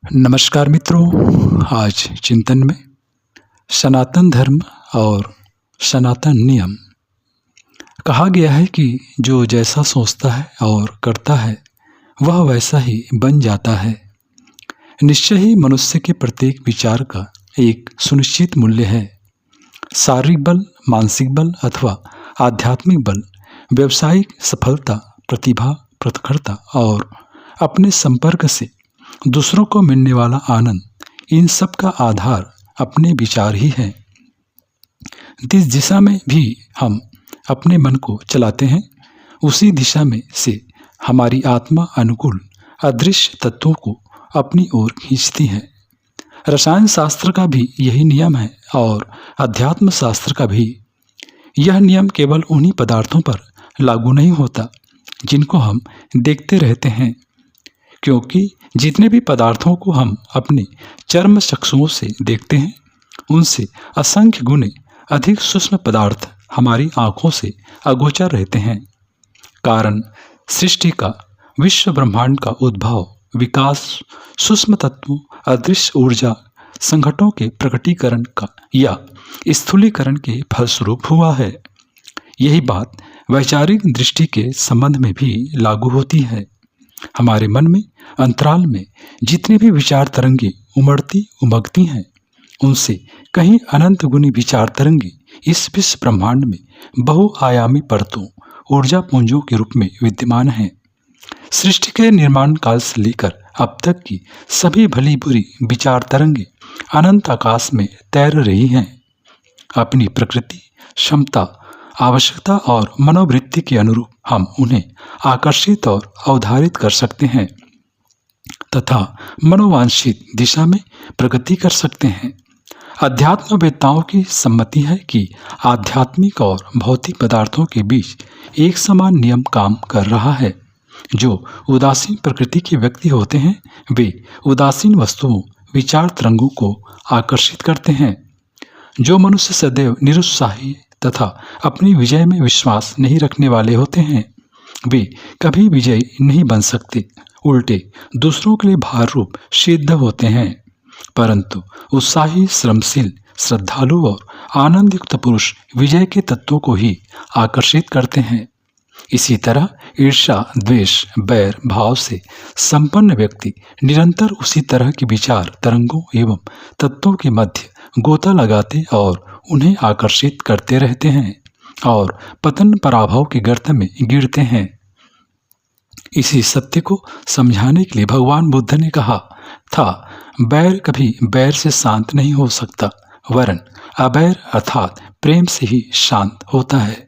नमस्कार मित्रों, आज चिंतन में सनातन धर्म और सनातन नियम। कहा गया है कि जो जैसा सोचता है और करता है वह वैसा ही बन जाता है। निश्चय ही मनुष्य के प्रत्येक विचार का एक सुनिश्चित मूल्य है। शारीरिक बल, मानसिक बल अथवा आध्यात्मिक बल, व्यावसायिक सफलता, प्रतिभा, प्रखरता और अपने संपर्क से दूसरों को मिलने वाला आनंद, इन सब का आधार अपने विचार ही है। जिस दिशा में भी हम अपने मन को चलाते हैं उसी दिशा में से हमारी आत्मा अनुकूल अदृश्य तत्वों को अपनी ओर खींचती है। रसायन शास्त्र का भी यही नियम है और अध्यात्म शास्त्र का भी। यह नियम केवल उन्हीं पदार्थों पर लागू नहीं होता जिनको हम देखते रहते हैं, क्योंकि जितने भी पदार्थों को हम अपने चर्म चक्षुओं से देखते हैं उनसे असंख्य गुने अधिक सूक्ष्म पदार्थ हमारी आँखों से अगोचर रहते हैं। कारण सृष्टि का, विश्व ब्रह्मांड का उद्भव, विकास, सूक्ष्म तत्वों, अदृश्य ऊर्जा संघटनों के प्रकटीकरण का या स्थूलीकरण के फलस्वरूप हुआ है। यही बात वैचारिक दृष्टि के संबंध में भी लागू होती है। हमारे मन में अंतराल में जितनी भी विचार तरंगे उमड़ती उमगती हैं उनसे कहीं अनंत गुनी विचार तरंगे इस विश्व ब्रह्मांड में बहुआयामी परतों, ऊर्जा पुंजों के रूप में विद्यमान हैं। सृष्टि के निर्माण काल से लेकर अब तक की सभी भली बुरी विचार तरंगे अनंत आकाश में तैर रही हैं। अपनी प्रकृति, क्षमता, आवश्यकता और मनोवृत्ति के अनुरूप हम उन्हें आकर्षित और अवधारित कर सकते हैं तथा मनोवांछित दिशा में प्रगति कर सकते हैं। अध्यात्मवेत्ताओं की सम्मति है कि आध्यात्मिक और भौतिक पदार्थों के बीच एक समान नियम काम कर रहा है। जो उदासीन प्रकृति के व्यक्ति होते हैं वे उदासीन वस्तुओं, विचार तरंगों को आकर्षित करते हैं। जो मनुष्य सदैव निरुत्साही तथा अपनी विजय में विश्वास नहीं रखने वाले होते हैं वे कभी विजयी नहीं बन सकते, उल्टे दूसरों के लिए भार रूप सिद्ध होते हैं। परंतु उत्साही, श्रमशील, श्रद्धालु और आनंदयुक्त पुरुष विजय के तत्वों को ही आकर्षित करते हैं। इसी तरह ईर्ष्या, द्वेष, बैर भाव से संपन्न व्यक्ति निरंतर उसी तरह की विचार तरंगों एवं तत्वों के मध्य गोता लगाते और उन्हें आकर्षित करते रहते हैं और पतन पराभव के गर्त में गिरते हैं। इसी सत्य को समझाने के लिए भगवान बुद्ध ने कहा था, बैर कभी बैर से शांत नहीं हो सकता, वरन अबैर अर्थात प्रेम से ही शांत होता है।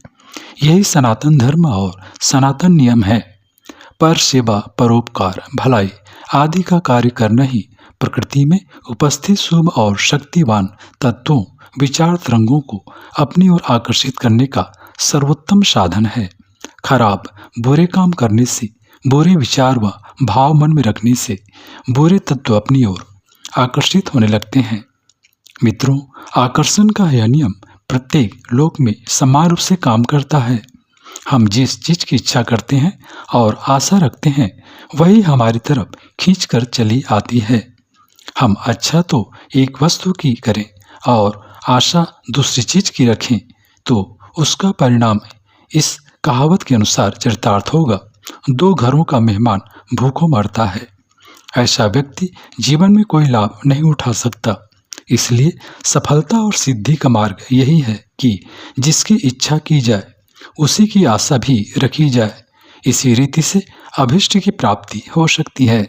यही सनातन धर्म और सनातन नियम है। पर सेवा, परोपकार, भलाई आदि का कार्य करना ही प्रकृति में उपस्थित शुभ और शक्तिवान तत्वों, विचार तरंगों को अपनी ओर आकर्षित करने का सर्वोत्तम साधन है। खराब, बुरे काम करने से, बुरे विचार व भाव मन में रखने से बुरे तत्व अपनी ओर आकर्षित होने लगते हैं। मित्रों, आकर्षण का यह नियम प्रत्येक लोक में समान रूप से काम करता है। हम जिस चीज की इच्छा करते हैं और आशा रखते हैं वही हमारी तरफ खींचकर चली आती है। हम अच्छा तो एक वस्तु की करें और आशा दूसरी चीज की रखें तो उसका परिणाम इस कहावत के अनुसार चरितार्थ होगा, दो घरों का मेहमान भूखों मरता है। ऐसा व्यक्ति जीवन में कोई लाभ नहीं उठा सकता। इसलिए सफलता और सिद्धि का मार्ग यही है कि जिसकी इच्छा की जाए उसी की आशा भी रखी जाए। इसी रीति से अभिष्ट की प्राप्ति हो सकती है।